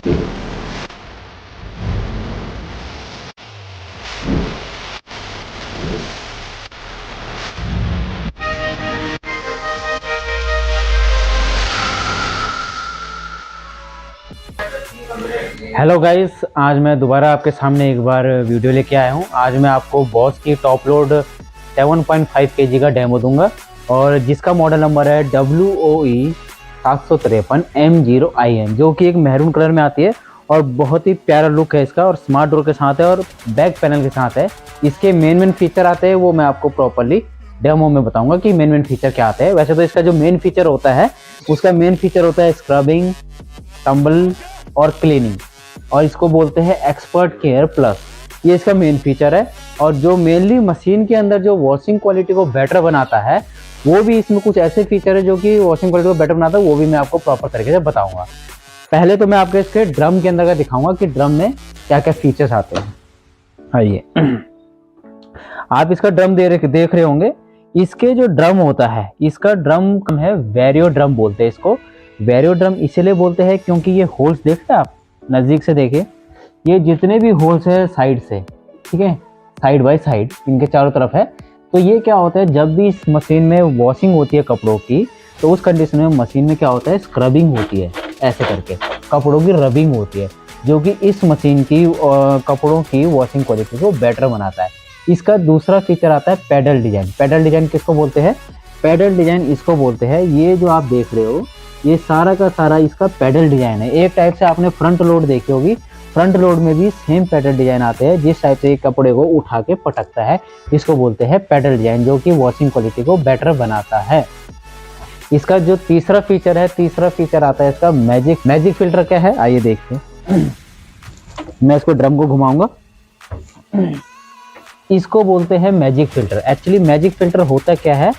Hello guys, आज मैं दोबारा आपके सामने एक बार वीडियो लेके आया हूँ। आज मैं आपको बॉस की टॉप लोड 7.5 kg का डेमो दूंगा और जिसका मॉडल नंबर है WOE 753M0IN, जो कि एक मैरून कलर में आती है और बहुत ही प्यारा लुक है इसका और स्मार्ट डोर के साथ है और बैक पैनल के साथ है। इसके मेन फीचर आते हैं वो मैं आपको प्रॉपरली डेमो में बताऊंगा कि मेन फीचर क्या आते हैं। वैसे तो इसका जो मेन फीचर होता है उसका मेन फीचर होता है स्क्रबिंग, टम्बल और क्लीनिंग, और इसको बोलते हैं एक्सपर्ट केयर प्लस। ये इसका मेन फीचर है और जो मेनली मशीन के अंदर जो वॉशिंग क्वालिटी को बेटर बनाता है वो भी इसमें कुछ ऐसे फीचर है जो कि वॉशिंग क्वालिटी को बेटर बनाता है, वो भी मैं आपको प्रॉपर तरीके से बताऊंगा। पहले तो मैं आपको इसके ड्रम के अंदर का दिखाऊंगा कि ड्रम में क्या क्या फीचर्स आते हैं। आइए, आप इसका ड्रम देख रहे होंगे। इसके जो ड्रम होता है, इसका ड्रम है वेरियो ड्रम बोलते हैं इसको। वेरियो ड्रम इसलिए बोलते हैं क्योंकि ये होल्स देखते हैं आप, नज़दीक से देखिए, ये जितने भी होल्स है साइड से, ठीक है, साइड बाय साइड इनके चारों तरफ है। तो ये क्या होता है, जब भी इस मशीन में वॉशिंग होती है कपड़ों की, तो उस कंडीशन में मशीन में क्या होता है, स्क्रबिंग होती है, ऐसे करके कपड़ों की रबिंग होती है, जो कि इस मशीन की कपड़ों की वॉशिंग क्वालिटी को बेटर बनाता है। इसका दूसरा फीचर आता है पैडल डिजाइन। पैडल डिजाइन किसको बोलते हैं? पैडल डिजाइन इसको बोलते हैं, ये जो आप देख रहे हो ये सारा का सारा इसका पैडल डिजाइन है। एक टाइप से आपने फ्रंट लोड देखी होगी, फ्रंट लोड में भी सेम पैडल डिजाइन आते हैं, जिस टाइप से कपड़े को उठा के पटकता है, इसको बोलते हैं पैडल डिजाइन, जो कि वॉशिंग क्वालिटी को बेटर बनाता है। इसका जो तीसरा फीचर है, तीसरा फीचर आता है इसका मैजिक फिल्टर। क्या है आइए देखते हैं। मैं इसको ड्रम को घुमाऊंगा, इसको बोलते हैं magic filter. Actually magic filter होता क्या है?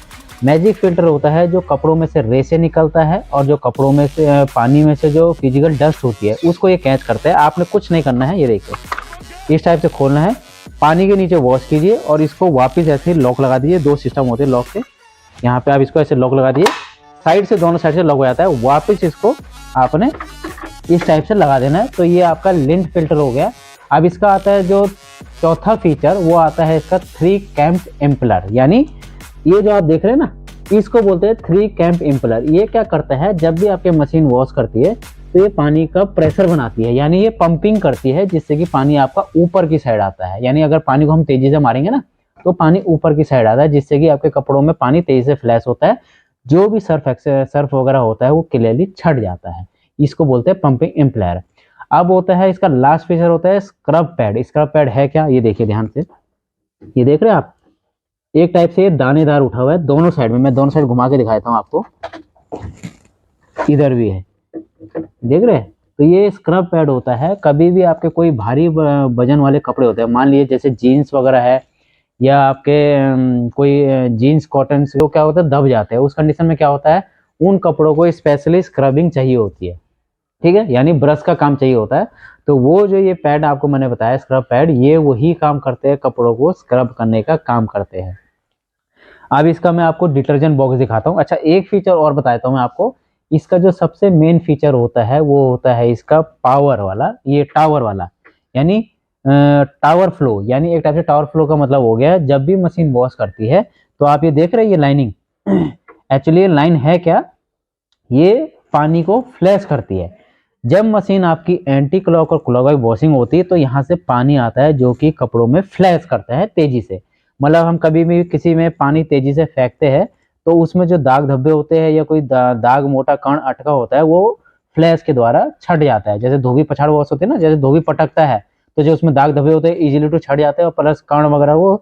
मैजिक फिल्टर होता है जो कपड़ों में से रेसे निकलता है और जो कपड़ों में से पानी में से जो फिजिकल डस्ट होती है उसको ये कैच करता है। आपने कुछ नहीं करना है, ये देखिए इस टाइप से खोलना है, पानी के नीचे वॉश कीजिए और इसको वापस ऐसे लॉक लगा दीजिए। दो सिस्टम होते हैं लॉक के, यहाँ पे आप इसको ऐसे लॉक लगा दिए, साइड से दोनों साइड से लॉक हो जाता है, वापस इसको आपने इस टाइप से लगा देना है। तो ये आपका लिंट फिल्टर हो गया। अब इसका आता है जो चौथा फीचर, वो आता है इसका 3 कैंप इम्पलर। यानी ये जो आप देख रहे हैं ना, इसको बोलते हैं 3 कैंप इम्पलर। ये क्या करता है, जब भी आपके मशीन वॉश करती है तो ये पानी का प्रेशर बनाती है, यानी ये पंपिंग करती है, जिससे कि पानी आपका ऊपर की साइड आता है। यानी अगर पानी को हम तेजी से मारेंगे ना तो पानी ऊपर की साइड आता है, जिससे कि आपके कपड़ों में पानी तेजी से फ्लैश होता है, जो भी सर्फ वगैरह होता है वो क्लियरली छट जाता है। इसको बोलते हैं पंपिंग इम्पलर। अब होता है इसका लास्ट फीचर होता है स्क्रब पैड। स्क्रब पैड है क्या, ये देखिए ध्यान से, ये देख रहे हैं आप, एक टाइप से ये दानेदार उठा हुआ है दोनों साइड में। मैं दोनों साइड घुमा के दिखाता हूँ आपको, इधर भी है, देख रहे हैं। तो ये स्क्रब पैड होता है, कभी भी आपके कोई भारी वजन वाले कपड़े होते हैं, मान लीजिए जैसे जीन्स वगैरह है या आपके कोई जीन्स कॉटन से, तो क्या होता है, दब जाते हैं। उस कंडीशन में क्या होता है, उन कपड़ों को स्पेशली स्क्रबिंग चाहिए होती है, ठीक है, यानी ब्रश का काम चाहिए होता है। तो वो जो ये पैड आपको मैंने बताया स्क्रब पैड, ये वही काम करते हैं, कपड़ों को स्क्रब करने का काम करते हैं। अब इसका मैं आपको डिटर्जेंट बॉक्स दिखाता हूँ। अच्छा, एक फीचर और बताता हूँ मैं आपको। इसका जो सबसे मेन फीचर होता है वो होता है इसका पावर वाला, ये टावर वाला, यानी टावर फ्लो। यानी एक टाइप से टावर फ्लो का मतलब हो गया, जब भी मशीन वॉश करती है तो आप ये देख रहे हैं ये लाइनिंग, एक्चुअली ये लाइन है क्या, ये पानी को फ्लैश करती है। जब मशीन आपकी एंटी क्लॉक और क्लॉकवाइज वॉशिंग होती है तो यहाँ से पानी आता है जो कि कपड़ों में फ्लैश करता है तेजी से। मतलब हम कभी भी किसी में पानी तेजी से फेंकते हैं तो उसमें जो दाग धब्बे होते हैं या कोई दाग मोटा कण अटका होता है वो फ्लैश के द्वारा छट जाता है। जैसे धोबी पछाड़ वॉश होते हैं ना, जैसे धोबी पटकता है तो जो उसमें दाग धब्बे होते हैं इजीली तो छट जाते हैं और प्लस कण वगैरह वो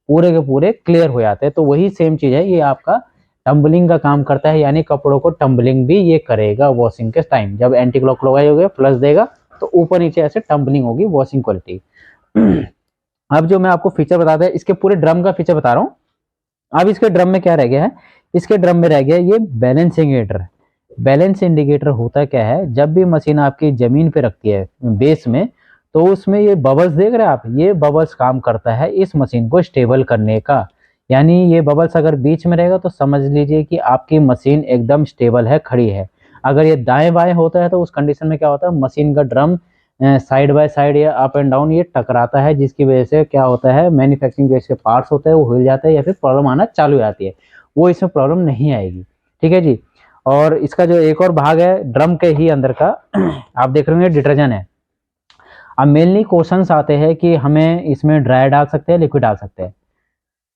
पूरे के पूरे क्लियर हो जाते हैं। तो वही सेम चीज है, ये आपका टम्बलिंग का काम करता है, यानी कपड़ों को टम्बलिंग भी ये करेगा वॉशिंग के टाइम। जब एंटी क्लॉक क्लॉकवाइज हो गया फ्लश देगा तो ऊपर नीचे ऐसे टम्बलिंग होगी वॉशिंग क्वालिटी। अब जो मैं आपको फीचर बताता है, इसके पूरे ड्रम का फीचर बता रहा हूँ। अब इसके ड्रम में क्या रह गया है, इसके ड्रम में रह गया ये बैलेंस इंडिकेटर। बैलेंस इंडिकेटर होता क्या है, जब भी मशीन आपकी जमीन पे रखती है बेस में, तो उसमें ये बबल्स देख रहे हैं आप, ये बबल्स काम करता है इस मशीन को स्टेबल करने का। यानी ये बबल्स अगर बीच में रहेगा तो समझ लीजिए कि आपकी मशीन एकदम स्टेबल है, खड़ी है। अगर ये दाएं बाएं होता है तो उस कंडीशन में क्या होता है, मशीन का ड्रम साइड बाय साइड या अप एंड डाउन ये टकराता है, जिसकी वजह से क्या होता है, मैन्युफैक्चरिंग जो इसके पार्ट्स होते हैं वो हिल जाते हैं या फिर प्रॉब्लम आना चालू हो जाती है। वो इसमें प्रॉब्लम नहीं आएगी, ठीक है जी। और इसका जो एक और भाग है ड्रम के ही अंदर का, आप देख रहे होंगे डिटर्जेंट है। अब मेनली क्वेश्चंस आते हैं कि हमें इसमें ड्राई डाल सकते हैं, लिक्विड डाल सकते हैं।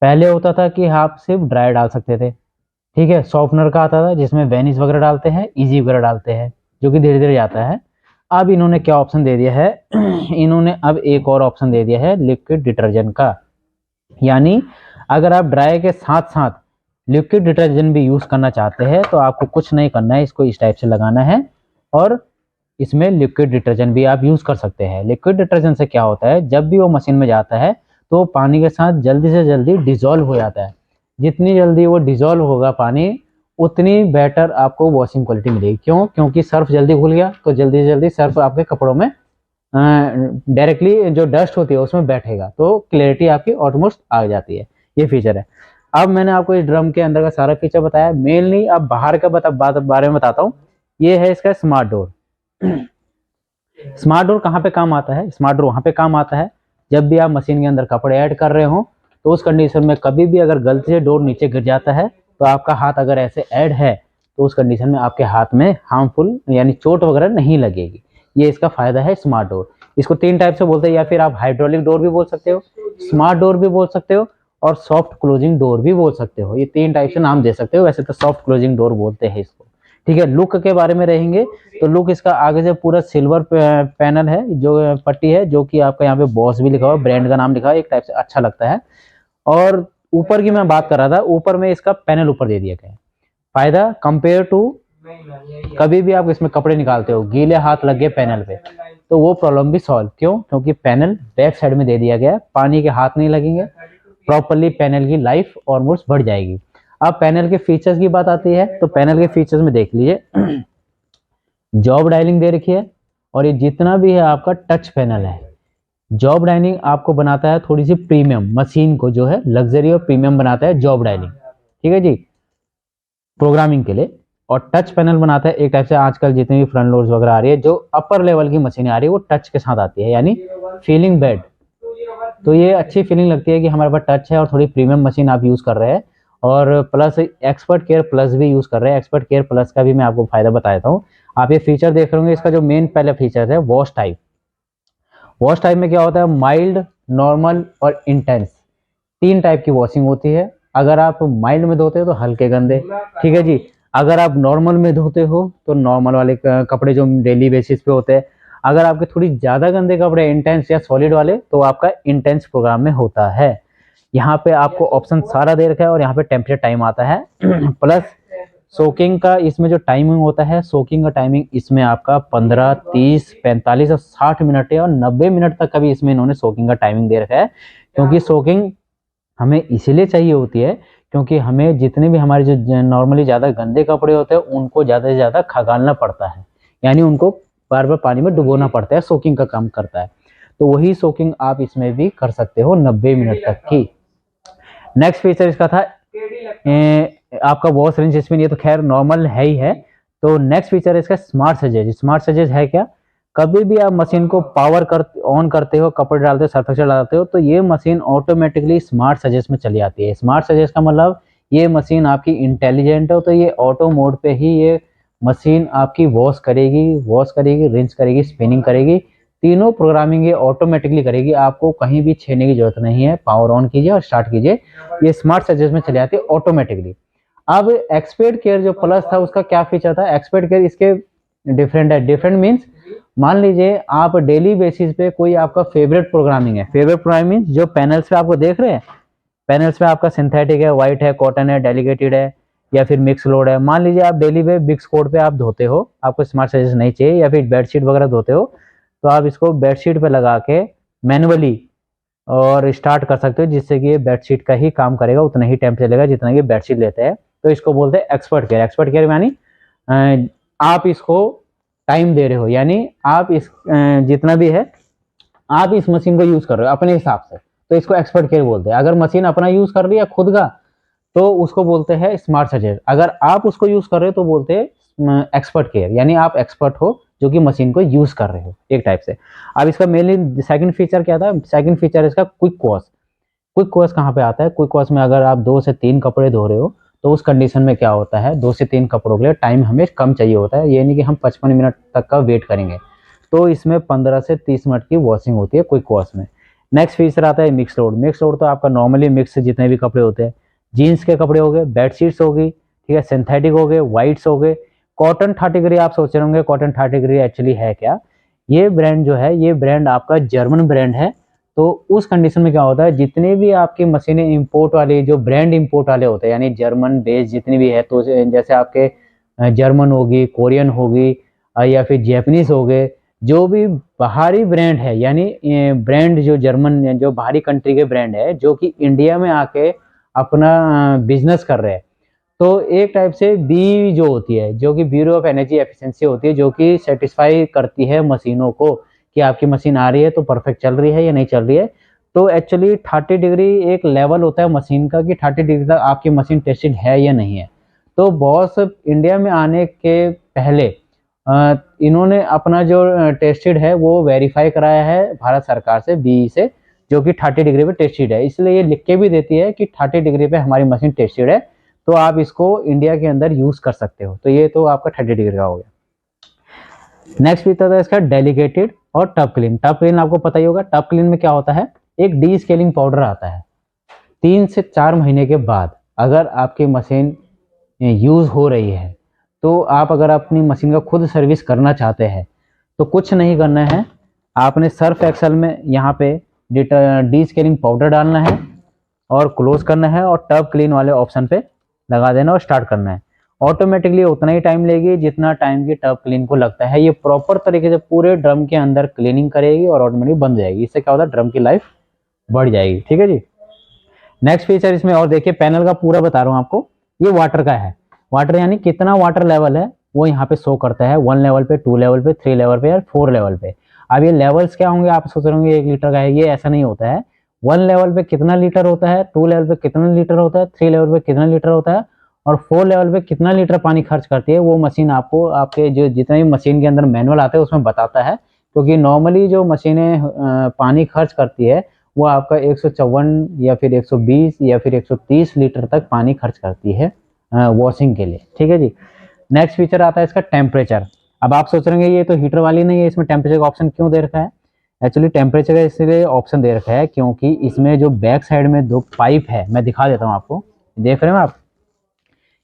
पहले होता था कि आप सिर्फ ड्राई डाल सकते थे, ठीक है, सॉफ्टनर का आता था जिसमें वेनिस वगैरह डालते हैं, इजी वगैरह डालते हैं, जो कि धीरे धीरे जाता है। अब इन्होंने क्या ऑप्शन दे दिया है, इन्होंने अब एक और ऑप्शन दे दिया है लिक्विड डिटर्जेंट का। यानी अगर आप ड्राई के साथ साथ लिक्विड डिटर्जेंट भी यूज करना चाहते हैं तो आपको कुछ नहीं करना है, इसको इस टाइप से लगाना है और इसमें लिक्विड डिटर्जेंट भी आप यूज कर सकते हैं। लिक्विड डिटर्जेंट से क्या होता है, जब भी वो मशीन में जाता है तो पानी के साथ जल्दी से जल्दी डिजोल्व हो जाता है। जितनी जल्दी वो डिजोल्व होगा पानी, उतनी बेटर आपको वॉशिंग क्वालिटी मिलेगी। क्यों? क्योंकि सर्फ जल्दी घुल गया तो जल्दी से जल्दी सर्फ आपके कपड़ों में डायरेक्टली जो डस्ट होती है उसमें बैठेगा, तो क्लैरिटी आपकी ऑलमोस्ट आ जाती है। ये फीचर है। अब मैंने आपको इस ड्रम के अंदर का सारा फीचर बताया। मेनली अब बाहर का बारे में बताता हूँ। ये है इसका स्मार्ट डोर। स्मार्ट डोर कहाँ पे काम आता है? स्मार्ट डोर वहाँ पे काम आता है जब भी आप मशीन के अंदर कपड़े ऐड कर रहे हो, तो उस कंडीशन में कभी भी अगर गलती से डोर नीचे गिर जाता है तो आपका हाथ अगर ऐसे ऐड है तो उस कंडीशन में आपके हाथ में हार्मफुल यानी चोट वगैरह नहीं लगेगी। ये इसका फायदा है स्मार्ट डोर। इसको 3 टाइप से बोलते हैं, या फिर आप हाइड्रोलिक डोर भी बोल सकते हो, स्मार्ट डोर भी बोल सकते हो और सॉफ्ट क्लोजिंग डोर भी बोल सकते हो। ये 3 टाइप से नाम दे सकते हो। वैसे तो सॉफ्ट क्लोजिंग डोर बोलते हैं इसको, ठीक है। लुक के बारे में रहेंगे तो लुक इसका आगे से पूरा सिल्वर पैनल है, जो पट्टी है, जो कि आपका यहाँ पे बॉस भी लिखा हुआ, ब्रांड का नाम लिखा हुआ, एक टाइप से अच्छा लगता है। और ऊपर की मैं बात कर रहा था, ऊपर में इसका पैनल ऊपर दे दिया गया है। फायदा कंपेयर टू, कभी भी आप इसमें कपड़े निकालते हो, गीले हाथ लग गए पैनल पे तो वो प्रॉब्लम भी सॉल्व। क्यों? क्योंकि पैनल बैक साइड में दे दिया गया है, पानी के हाथ नहीं लगेंगे, प्रॉपरली पैनल की लाइफ ऑलमोस्ट बढ़ जाएगी। अब पैनल के फीचर्स की बात आती है तो पैनल के फीचर्स में देख लीजिए, जॉब डायलिंग दे रखी है और ये जितना भी है आपका टच पैनल है। जॉब डायलिंग आपको बनाता है थोड़ी सी प्रीमियम, मशीन को जो है लग्जरी और प्रीमियम बनाता है जॉब डायलिंग, ठीक है जी, प्रोग्रामिंग के लिए। और टच पैनल बनाता है एक टाइप से, आजकल जितनी भी फ्रंट लोड्स वगैरह आ रही है, जो अपर लेवल की मशीनें आ रही है वो टच के साथ आती है, यानी फीलिंग बेड। तो ये अच्छी फीलिंग लगती है कि हमारे पास टच है और थोड़ी प्रीमियम मशीन आप यूज कर रहे हैं। और प्लस एक्सपर्ट केयर प्लस भी यूज कर रहे हैं। एक्सपर्ट केयर प्लस का भी मैं आपको फायदा बता देता हूँ। आप ये फीचर देख रहे होंगे, इसका जो मेन पहले फीचर है वॉश टाइप। वॉश टाइप में क्या होता है, माइल्ड, नॉर्मल और इंटेंस, 3 टाइप की वॉशिंग होती है। अगर आप माइल्ड में धोते हो तो हल्के गंदे, ठीक है जी। अगर आप नॉर्मल में धोते हो तो नॉर्मल वाले कपड़े जो डेली बेसिस पे होते हैं। अगर आपके थोड़ी ज्यादा गंदे कपड़े इंटेंस या सॉलिड वाले, तो आपका इंटेंस प्रोग्राम में होता है। यहाँ पे आपको ऑप्शन सारा दे रखा है और यहाँ पे टेम्परेचर टाइम आता है प्लस सोकिंग का इसमें जो टाइमिंग होता है, सोकिंग का टाइमिंग इसमें आपका 15, 30, 45 और 60 मिनट है और 90 मिनट तक का भी इसमें इन्होंने सोकिंग का टाइमिंग दे रखा है। क्योंकि सोकिंग हमें इसीलिए चाहिए होती है क्योंकि हमें जितने भी हमारे जो नॉर्मली ज़्यादा गंदे कपड़े होते हैं उनको ज़्यादा से ज़्यादा खगालना पड़ता है, यानी उनको बार बार पानी में डुबोना पड़ता है, सोकिंग का काम करता है। तो वही सोकिंग आप इसमें भी कर सकते हो 90 मिनट तक की। नेक्स्ट फीचर इसका था आपका वॉश रेंज स्पिन, ये तो खैर नॉर्मल है ही है। तो नेक्स्ट फीचर है इसका स्मार्ट सजेस्ट। स्मार्ट सजेस्ट है क्या, कभी भी आप मशीन को पावर कर ऑन करते हो, कपड़े डालते हो, सर्फ एक्सेल डालते हो, तो ये मशीन ऑटोमेटिकली स्मार्ट सजेस्ट में चली आती है। स्मार्ट सजेस्ट का मतलब ये मशीन आपकी इंटेलिजेंट हो, तो ये ऑटो मोड पे ही ये मशीन आपकी वॉश करेगी, रिंस करेगी, स्पिनिंग करेगी, तीनों प्रोग्रामिंग ये ऑटोमेटिकली करेगी। आपको कहीं भी छेड़ने की जरूरत नहीं है। पावर ऑन कीजिए और स्टार्ट कीजिए, ये स्मार्ट सजेस्ट में चली आती है ऑटोमेटिकली। अब एक्सपर्ट केयर जो प्लस था उसका क्या फीचर था, एक्सपर्ट केयर इसके डिफरेंट है। डिफरेंट मीन्स मान लीजिए आप डेली बेसिस पे कोई आपका फेवरेट प्रोग्रामिंग है, फेवरेट प्रोग्रामिंग जो पैनल्स पे आपको देख रहे हैं, पैनल्स पे आपका सिंथेटिक है, व्हाइट है, कॉटन है, डेलीगेटेड है या फिर मिक्स लोड है। मान लीजिए आप डेली पे बिक्स कोड पे आप धोते हो, आपको स्मार्ट सजेस्ट नहीं चाहिए, या फिर बेडशीट वगैरह धोते हो, तो आप इसको बेडशीट पे लगा के मैनुअली और स्टार्ट कर सकते हो, जिससे कि ये बेडशीट का ही काम करेगा, उतना ही टेम्परेचर लेगा जितना कि बेडशीट लेते हैं। तो इसको बोलते हैं एक्सपर्ट केयर। एक्सपर्ट केयर यानी आप इसको टाइम दे रहे हो, यानी आप इस जितना भी है आप इस मशीन को यूज कर रहे हो अपने हिसाब से, तो इसको एक्सपर्ट केयर बोलते हैं। अगर मशीन अपना यूज कर रही है खुद का तो उसको बोलते हैं स्मार्ट सजेस्ट। अगर आप उसको यूज कर रहे हो तो बोलते हैं एक्सपर्ट केयर, यानी आप एक्सपर्ट हो जो कि मशीन को यूज कर रहे हो एक टाइप से। अब इसका मेनली सेकंड फीचर क्या था, सेकंड फीचर इसका क्विक वॉश। क्विक वॉश कहाँ पे आता है, क्विक वॉश में अगर आप 2 से 3 कपड़े धो रहे हो तो उस कंडीशन में क्या होता है, 2 से 3 कपड़ों के लिए टाइम हमें कम चाहिए होता है, ये नहीं कि हम 55 मिनट तक का वेट करेंगे। तो इसमें 15 से 30 मिनट की वॉशिंग होती है क्विक वॉश में। नेक्स्ट फीचर आता है मिक्स लोड। मिक्स लोड तो आपका नॉर्मली मिक्स जितने भी कपड़े होते हैं, जीन्स के कपड़े हो गए, बेडशीट्स हो गई, ठीक है, सिंथेटिक हो गए, वाइट्स हो गए, कॉटन 30 आप सोच रहे होंगे कॉटन 30 एक्चुअली है क्या। ये ब्रांड जो है, ये ब्रांड आपका जर्मन ब्रांड है। तो उस कंडीशन में क्या होता है, जितने भी आपकी मशीनें इंपोर्ट वाले, जो ब्रांड इंपोर्ट वाले होते हैं, यानी जर्मन बेस जितनी भी है, तो जैसे आपके जर्मन होगी, कोरियन होगी, या फिर जैपनीज हो गए, जो भी बाहरी ब्रांड है, यानी ब्रांड जो जर्मन, जो बाहरी कंट्री के ब्रांड है जो कि इंडिया में आके अपना बिजनेस कर रहे हैं, तो एक टाइप से बी जो होती है, जो कि ब्यूरो ऑफ एनर्जी एफिशिएंसी होती है, जो कि सेटिस्फाई करती है मशीनों को कि आपकी मशीन आ रही है तो परफेक्ट चल रही है या नहीं चल रही है। तो एक्चुअली 30 एक लेवल होता है मशीन का कि 30 तक आपकी मशीन टेस्टेड है या नहीं है। तो बॉस इंडिया में आने के पहले इन्होंने अपना जो टेस्टेड है वो वेरीफाई कराया है भारत सरकार से, बी से, जो कि 30 पे टेस्टेड है। इसलिए ये लिख के भी देती है कि 30 पे हमारी मशीन टेस्टेड है, तो आप इसको इंडिया के अंदर यूज कर सकते हो। तो ये तो आपका 30 का हो गया। नेक्स्ट फीचर है इसका डेलीकेटेड और टब क्लीन। टब क्लीन आपको पता ही होगा, टब क्लीन में क्या होता है, एक डी स्केलिंग पाउडर आता है। 3 से 4 महीने के बाद अगर आपकी मशीन यूज हो रही है, तो आप अगर अपनी मशीन का खुद सर्विस करना चाहते हैं तो कुछ नहीं करना है, आपने सर्फ एक्सेल में यहाँ पे डी स्केलिंग पाउडर डालना है और क्लोज करना है और टब क्लीन वाले ऑप्शन पे लगा देना और स्टार्ट करना है। ऑटोमेटिकली उतना ही टाइम लेगी जितना टाइम की टब क्लीन को लगता है। ये प्रॉपर तरीके से पूरे ड्रम के अंदर क्लीनिंग करेगी और ऑटोमेटिक बन जाएगी। इससे क्या होता है, ड्रम की लाइफ बढ़ जाएगी। ठीक है जी। नेक्स्ट फीचर इसमें और देखिए, पैनल का पूरा बता रहा हूँ आपको, ये वाटर का है। वाटर यानी कितना वाटर लेवल है वो यहाँ पे शो करता है, 1 लेवल पे, 2 लेवल पे, 3 लेवल पे या 4 लेवल पे। अब ये लेवल्स क्या होंगे, आप सोच रहे होंगे 1 लीटर का है, ये ऐसा नहीं होता है। 1 लेवल पे कितना लीटर होता है, 2 लेवल पे कितना लीटर होता है, 3 लेवल पे कितना लीटर होता है और 4 लेवल पे कितना लीटर पानी खर्च करती है, वो मशीन आपको आपके जो जितने भी मशीन के अंदर मैनुअल आते हैं उसमें बताता है। क्योंकि नॉर्मली जो मशीनें पानी खर्च करती है वो आपका 154 या फिर 120 या फिर 130 लीटर तक पानी खर्च करती है वॉशिंग के लिए। ठीक है जी। नेक्स्ट फीचर आता है इसका टेम्परेचर। अब आप सोच रहे हैं ये तो हीटर वाली नहीं है, इसमें टेम्परेचर का ऑप्शन क्यों दे रखा है। एक्चुअली टेम्परेचर का इसलिए ऑप्शन दे रखा है क्योंकि इसमें जो बैक साइड में 2 पाइप है, मैं दिखा देता हूँ आपको, देख रहे हैं आप,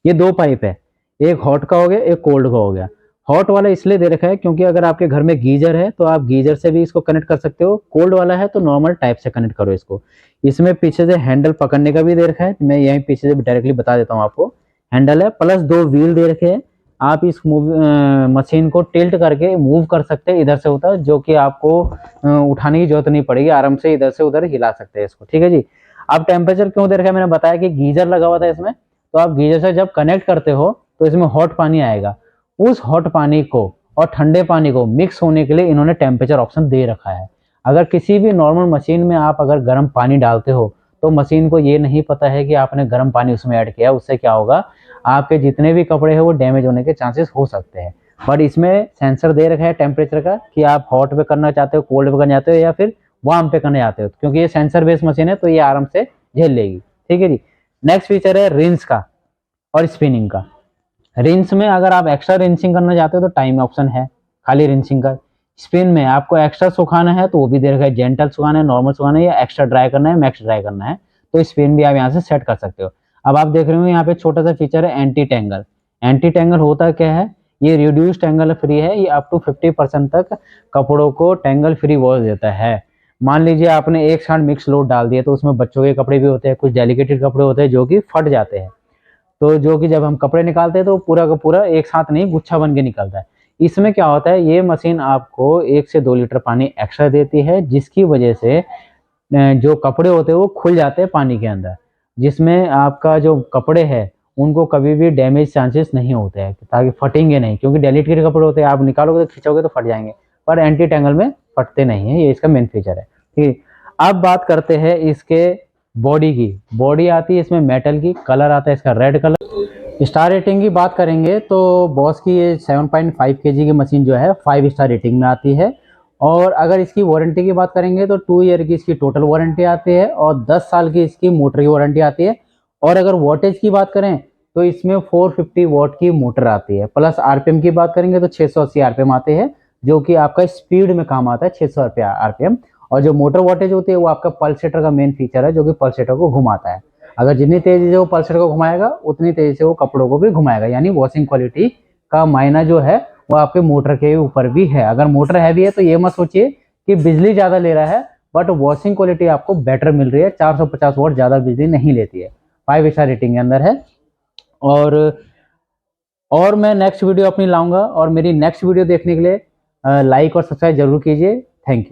ये 2 पाइप है, एक हॉट का हो गया, एक कोल्ड का हो गया। हॉट वाला इसलिए दे रखा है क्योंकि अगर आपके घर में गीजर है तो आप गीजर से भी इसको कनेक्ट कर सकते हो, कोल्ड वाला है तो नॉर्मल टाइप से कनेक्ट करो इसको। इसमें पीछे से हैंडल पकड़ने का भी दे रखा है, मैं यहीं पीछे से डायरेक्टली बता देता हूँ आपको। हैंडल है प्लस 2 व्हील दे रखे हैं, आप इस मशीन को टिल्ट करके मूव कर सकते हैं इधर से उधर, जो कि आपको उठाने की जरूरत नहीं पड़ेगी, आराम से इधर से उधर हिला सकते हैं इसको। ठीक है जी। अब टेम्परेचर क्यों दे रखा है, मैंने बताया कि गीजर लगा हुआ था इसमें, तो आप गीजर से जब कनेक्ट करते हो तो इसमें हॉट पानी आएगा, उस हॉट पानी को और ठंडे पानी को मिक्स होने के लिए इन्होंने टेम्परेचर ऑप्शन दे रखा है। अगर किसी भी नॉर्मल मशीन में आप अगर गर्म पानी डालते हो तो मशीन को ये नहीं पता है कि आपने गर्म पानी उसमें ऐड किया, उससे क्या होगा, आपके जितने भी कपड़े हैं वो डैमेज होने के चांसेस हो सकते हैं। बट इसमें सेंसर दे रखा है टेम्परेचर का कि आप हॉट पे करना चाहते हो, कोल्ड पे करना चाहते हो या फिर वार्म पे करना चाहते हो, क्योंकि ये सेंसर बेस्ड मशीन है तो ये आराम से झेल लेगी। ठीक है जी। नेक्स्ट फीचर है रिंस का और स्पिनिंग का। रिंस में अगर आप एक्स्ट्रा रिंसिंग करना चाहते हो तो टाइम ऑप्शन है खाली रिंसिंग का। स्पिन में आपको एक्स्ट्रा सुखाना है तो वो भी दे रखा है, जेंटल सुखाना है, नॉर्मल सुखाना है या एक्स्ट्रा ड्राई करना है, मैक्स ड्राई करना है, तो स्पिन भी आप यहाँ से सेट कर सकते हो। अब आप देख रहे हो यहाँ पे छोटा सा फीचर है एंटी टेंगल। एंटी टेंगल होता क्या है, ये रिड्यूस टेंगल फ्री है, ये अप टू 50% तक कपड़ों को टेंगल फ्री वॉश देता है। मान लीजिए आपने एक साथ मिक्स लोड डाल दिया, तो उसमें बच्चों के कपड़े भी होते हैं, कुछ डेलिकेटेड कपड़े होते हैं जो कि फट जाते हैं, तो जो कि जब हम कपड़े निकालते हैं तो पूरा का पूरा एक साथ नहीं गुच्छा बन के निकलता है। इसमें क्या होता है, ये मशीन आपको 1 से 2 लीटर पानी एक्स्ट्रा देती है, जिसकी वजह से जो कपड़े होते हैं वो खुल जाते हैं पानी के अंदर, जिसमें आपका जो कपड़े हैं उनको कभी भी डैमेज चांसेस नहीं होते हैं, ताकि फटेंगे नहीं, क्योंकि डेलिकेटेड कपड़े होते हैं, आप निकालोगे तो खींचोगे तो फट जाएंगे, पर एंटी टेंगल में फटते नहीं है, ये इसका मेन फीचर है। ठीक है। अब बात करते हैं इसके बॉडी की। बॉडी आती है इसमें मेटल की, कलर आता है इसका रेड कलर। स्टार रेटिंग की बात करेंगे तो बॉस की ये 7.5 केजी की मशीन जो है 5 स्टार रेटिंग में आती है। और अगर इसकी वारंटी की बात करेंगे तो 2 ईयर की इसकी टोटल वारंटी आती है और 10 साल की इसकी मोटर की वारंटी आती है। और अगर वोल्टेज की बात करें तो इसमें 450 वॉट की मोटर आती है। प्लस आरपीएम की बात करेंगे तो 680 आरपीएम आते हैं, जो कि आपका स्पीड में काम आता है 600 आरपीएम। और जो मोटर वोल्टेज होती है वो आपका पल्सेटर का मेन फीचर है, जो कि पल्सेटर को घुमाता है। अगर जितनी तेजी से वो पल्सर को घुमाएगा उतनी तेजी से वो कपड़ों को भी घुमाएगा, यानी वॉशिंग क्वालिटी का मायना जो है वो आपके मोटर के ऊपर भी है। अगर मोटर हैवी है तो ये मत सोचिए कि बिजली ज्यादा ले रहा है, बट वॉशिंग क्वालिटी आपको बेटर मिल रही है। 450 वॉट ज्यादा बिजली नहीं लेती है, 5 स्टार रेटिंग के अंदर है। और और मैं नेक्स्ट वीडियो अपनी लाऊंगा, और मेरी नेक्स्ट वीडियो देखने के लिए लाइक और सब्सक्राइब जरूर कीजिए। Thank you.